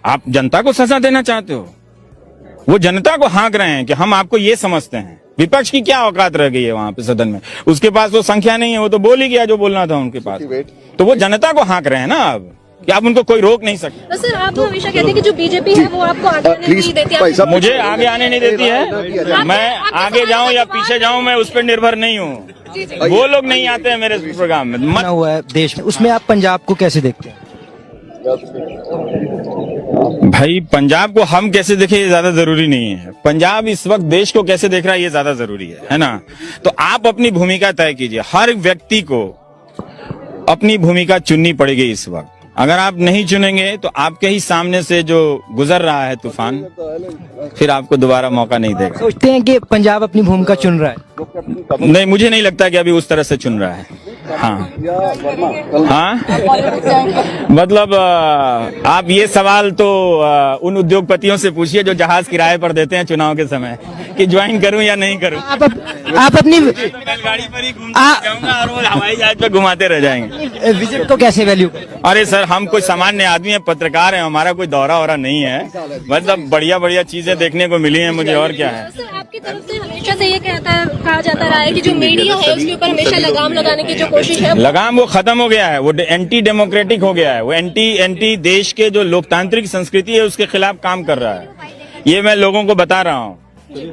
आप जनता को सजा देना चाहते हो? वो जनता को हाँक रहे हैं कि हम आपको ये समझते हैं। विपक्ष की क्या औकात रह गई है वहां पे सदन में? उसके पास वो संख्या नहीं है, वो तो बोल ही गया जो बोलना था उनके पास। तो वो जनता को हाँक रहे हैं ना अब, कि आप उनको कोई रोक नहीं सकते। तो सर आप हमेशा कहते हैं कि जो बीजेपी है वो आपको आगे आने नहीं देती है। मुझे आगे आने नहीं देती है, मैं आगे जाऊं या पीछे जाऊं मैं उस पर निर्भर नहीं हूं। वो लोग नहीं आते हैं मेरे प्रोग्राम में। बना हुआ है देश में, उसमें आप पंजाब को कैसे देखते हैं? भाई पंजाब को हम कैसे देखें ये ज्यादा जरूरी नहीं है। पंजाब इस वक्त देश को कैसे देख रहा है ये ज्यादा जरूरी है ना। तो आप अपनी भूमिका तय कीजिए। हर व्यक्ति को अपनी भूमिका चुननी पड़ेगी इस वक्त। अगर आप नहीं चुनेंगे तो आपके ही सामने से जो गुजर रहा है तूफान, फिर आपको दोबारा मौका नहीं देगा। सोचते हैं कि पंजाब अपनी भूमिका चुन रहा है? नहीं, मुझे नहीं लगता कि अभी उस तरह से चुन रहा है। हाँ हाँ, मतलब आप ये सवाल तो उन उद्योगपतियों से पूछिए जो जहाज किराए पर देते हैं चुनाव के समय, कि ज्वाइन करूं या नहीं करूं। आप अपनी बैलगाड़ी पर ही घूमते जाऊंगा और वो हवाई जहाज पर घुमाते रह जाएंगे। विजिट को कैसे वैल्यू? अरे सर, हम कोई सामान्य आदमी है, पत्रकार है, हमारा कोई दौरा वौरा नहीं है। मतलब बढ़िया बढ़िया चीजें देखने को मिली हैं मुझे, और क्या है। सर आपकी तरफ से हमेशा से ये कहा जाता रहा है कि जो मीडिया है उसके ऊपर हमेशा लगाम लगाने की जो कोशिश है, लगाम वो खत्म हो गया है। वो एंटी डेमोक्रेटिक हो गया है। वो एंटी देश के जो लोकतांत्रिक संस्कृति है उसके खिलाफ काम कर रहा है। ये मैं लोगों को बता रहा हूँ।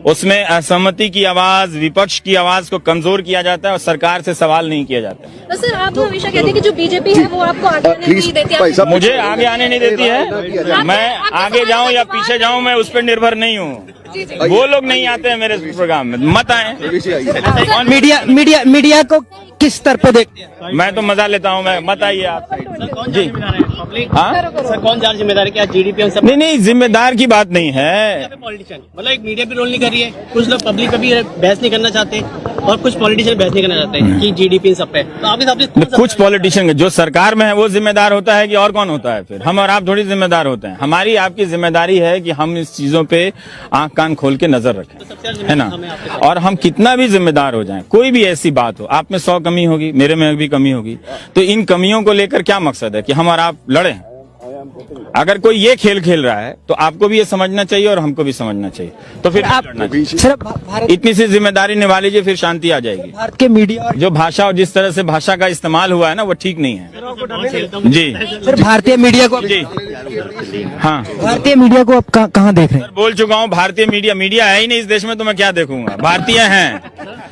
उसमें असहमति की आवाज, विपक्ष की आवाज को कमजोर किया जाता है और सरकार से सवाल नहीं किया जाता। तो सर आप हमेशा कहते हैं कि जो बीजेपी है वो आपको आगे आने नहीं देती है। मुझे आगे आने नहीं देती है, मैं आगे जाऊं या पीछे जाऊं मैं उस पर निर्भर नहीं हूं। वो लोग नहीं आते हैं मेरे प्रोग्राम में, मत आए। मीडिया को किस स्तर पर देखते हैं? मैं तो मजा लेता हूं, मैं मत आइए आप जी। हाँ सर, कौन ज्यादा जिम्मेदार है? क्या जीडीपी हम सब? नहीं, जिम्मेदार की बात नहीं है। पॉलिटिशियन मतलब एक मीडिया भी रोल नहीं कर रही है। कुछ लोग पब्लिक का भी बहस नहीं करना चाहते और कुछ पॉलिटिशियन बहस नहीं करना चाहते हैं कि जीडीपी इन सब पे। तो आप कुछ पॉलिटिशियन जो सरकार में है वो जिम्मेदार होता है कि और कौन होता है? फिर हम और आप थोड़ी जिम्मेदार होते हैं। हमारी आपकी जिम्मेदारी है कि हम इस चीजों पे आंख कान खोल के नजर रखें, है ना। और हम कितना भी जिम्मेदार हो जाएं, कोई भी ऐसी बात हो, आप में 100 कमी होगी, मेरे में भी कमी होगी, तो इन कमियों को लेकर क्या मकसद है कि हम और आप लड़ें? अगर कोई ये खेल खेल रहा है तो आपको भी ये समझना चाहिए और हमको भी समझना चाहिए। तो फिर आप इतनी सी जिम्मेदारी निभा लीजिए, फिर शांति आ जाएगी। भारत के मीडिया जो भाषा और जिस तरह से भाषा का इस्तेमाल हुआ है ना, वो ठीक नहीं है जी। सर भारतीय मीडिया को जी हाँ, भारतीय मीडिया को आप कहाँ देख रहे हैं? बोल चुका हूँ, भारतीय मीडिया है ही नहीं इस देश में, तो मैं क्या देखूंगा? भारतीय हैं,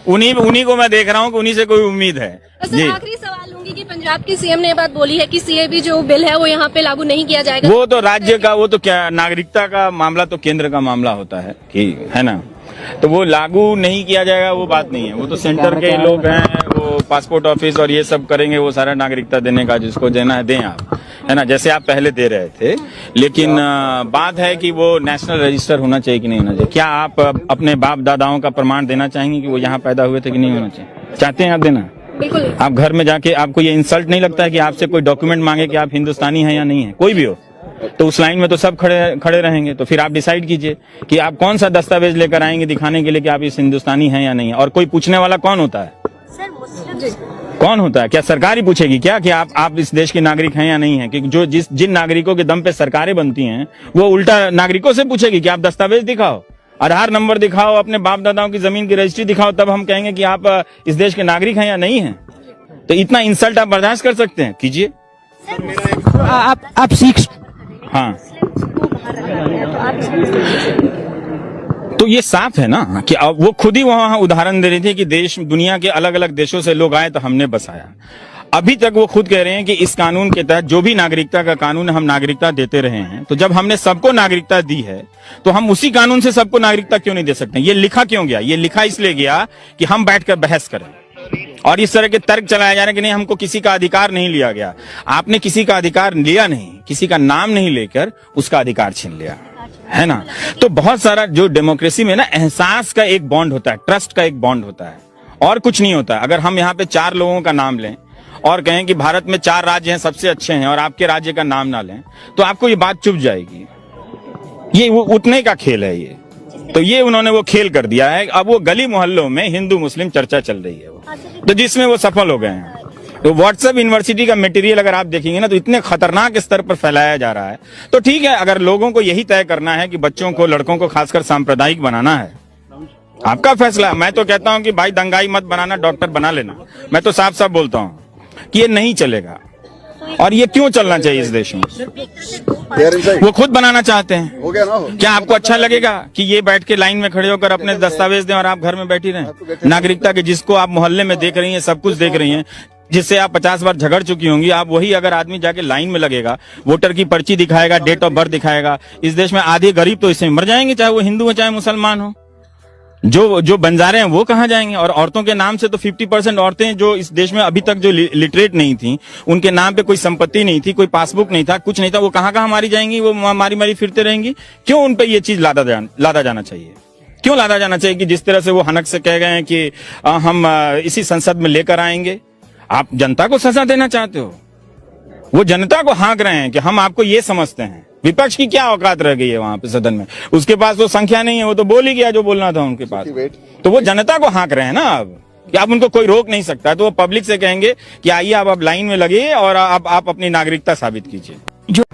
उन्हीं को मैं देख रहा हूँ कि उन्हीं से कोई उम्मीद है जी। आखिरी सवाल लूंगी कि पंजाब की सीएम ने ये बात बोली है कि सीएबी जो बिल है वो यहाँ पे लागू नहीं किया जाएगा। वो तो राज्य का, वो तो क्या नागरिकता का मामला तो केंद्र का मामला होता है कि, है ना। तो वो लागू नहीं किया जाएगा वो बात नहीं है। वो तो सेंटर के लोग हैं, वो पासपोर्ट ऑफिस और ये सब करेंगे, वो सारा नागरिकता देने का जिसको देना है दें आप, है ना, जैसे आप पहले दे रहे थे। लेकिन बात है कि वो नेशनल रजिस्टर होना चाहिए कि नहीं होना चाहिए। क्या आप अपने बाप दादाओं का प्रमाण देना चाहेंगे कि वो यहाँ पैदा हुए थे कि नहीं होना चाहिए? चाहते हैं आप देना? बिल्कुल। आप घर में जाके आपको ये इंसल्ट नहीं लगता है कि आपसे कोई डॉक्यूमेंट मांगे कि आप हिंदुस्तानी हैं या नहीं है? कोई भी हो तो उस लाइन में तो सब खड़े रहेंगे। तो फिर आप डिसाइड कीजिए कि आप कौन सा दस्तावेज लेकर आएंगे दिखाने के लिए कि आप इस हिंदुस्तानी हैं या नहीं है। और कोई पूछने वाला कौन होता है? कौन होता है? क्या सरकार ही पूछेगी क्या कि आप इस देश के नागरिक हैं या नहीं है? कि जो जिन नागरिकों के दम पे सरकारें बनती हैं वो उल्टा नागरिकों से पूछेगी कि आप दस्तावेज दिखाओ, आधार नंबर दिखाओ, अपने बाप दादाओं की जमीन की रजिस्ट्री दिखाओ, तब हम कहेंगे कि आप इस देश के नागरिक हैं या नहीं हैं। तो इतना इंसल्ट आप बर्दाश्त कर सकते हैं? कीजिए। आप सीख हाँ, तो ये साफ है ना कि अब वो खुद ही वहां उदाहरण दे रही थी कि देश दुनिया के अलग अलग देशों से लोग आए तो हमने बसाया। अभी तक वो खुद कह रहे हैं कि इस कानून के तहत जो भी नागरिकता का कानून हम नागरिकता देते रहे हैं, तो जब हमने सबको नागरिकता दी है तो हम उसी कानून से सबको नागरिकता क्यों नहीं दे सकते? ये लिखा क्यों गया? ये लिखा इसलिए गया कि हम बैठकर बहस करें और इस तरह के तर्क चलाए जा रहे हैं कि नहीं, हमको किसी का अधिकार नहीं लिया गया। आपने किसी का अधिकार लिया नहीं, किसी का नाम नहीं लेकर उसका अधिकार छीन लिया, है ना। तो बहुत सारा जो डेमोक्रेसी में ना एहसास का एक बॉन्ड होता है, ट्रस्ट का एक बॉन्ड होता है, और कुछ नहीं होता। अगर हम यहाँ पे 4 लोगों का नाम लें और कहें कि भारत में 4 राज्य हैं सबसे अच्छे हैं और आपके राज्य का नाम ना लें, तो आपको ये बात चुभ जाएगी। ये वो उतने का खेल है ये। तो ये उन्होंने वो खेल कर दिया है। अब वो गली मोहल्लों में हिंदू मुस्लिम चर्चा चल रही है वो, तो जिसमें वो सफल हो गए हैं। तो व्हाट्सएप यूनिवर्सिटी का मटेरियल अगर आप देखेंगे ना तो इतने खतरनाक स्तर पर फैलाया जा रहा है। तो ठीक है, अगर लोगों को यही तय करना है कि बच्चों को, लड़कों को खासकर सांप्रदायिक बनाना है, आपका फैसला। मैं तो कहता हूं कि भाई दंगाई मत बनाना, डॉक्टर बना लेना। मैं तो साफ साफ बोलता हूं कि ये नहीं चलेगा। और ये क्यों चलना चाहिए इस देश में? वो खुद बनाना चाहते हैं। हो गया ना हो। क्या आपको अच्छा लगेगा कि ये बैठ के लाइन में खड़े होकर अपने दस्तावेज दें और आप घर में बैठी रहें? नागरिकता के जिसको आप मोहल्ले में देख रही हैं, सब कुछ देख रही हैं, जिससे आप 50 बार झगड़ चुकी होंगी, आप वही अगर आदमी जाके लाइन में लगेगा, वोटर की पर्ची दिखाएगा, डेट ऑफ बर्थ दिखाएगा, इस देश में आधे गरीब तो इसमें मर जाएंगे, चाहे वो हिंदू हो चाहे मुसलमान हो। जो बंजारे हैं वो कहाँ जाएंगे? और औरतों के नाम से तो 50% औरतें जो इस देश में अभी तक जो लिटरेट नहीं थी, उनके नाम पे कोई संपत्ति नहीं थी, कोई पासबुक नहीं था, कुछ नहीं था, वो कहाँ मारी जाएंगी? वो मारी फिरते रहेंगी। क्यों उन पे ये चीज लादा जाना चाहिए? क्यों लादा जाना चाहिए कि जिस तरह से वो हनक से कह गए हैं कि हम इसी संसद में लेकर आएंगे? आप जनता को सजा देना चाहते हो? वो जनता को हाँक रहे हैं कि हम आपको ये समझते हैं। विपक्ष की क्या औकात रह गई है वहां पे सदन में? उसके पास वो संख्या नहीं है, वो तो बोल ही गया जो बोलना था उनके पास। तो वो जनता को हाँक रहे हैं ना अब कि आप उनको कोई रोक नहीं सकता। तो वो पब्लिक से कहेंगे कि आइए आप लाइन में लगिए और आप अपनी नागरिकता साबित कीजिए। जो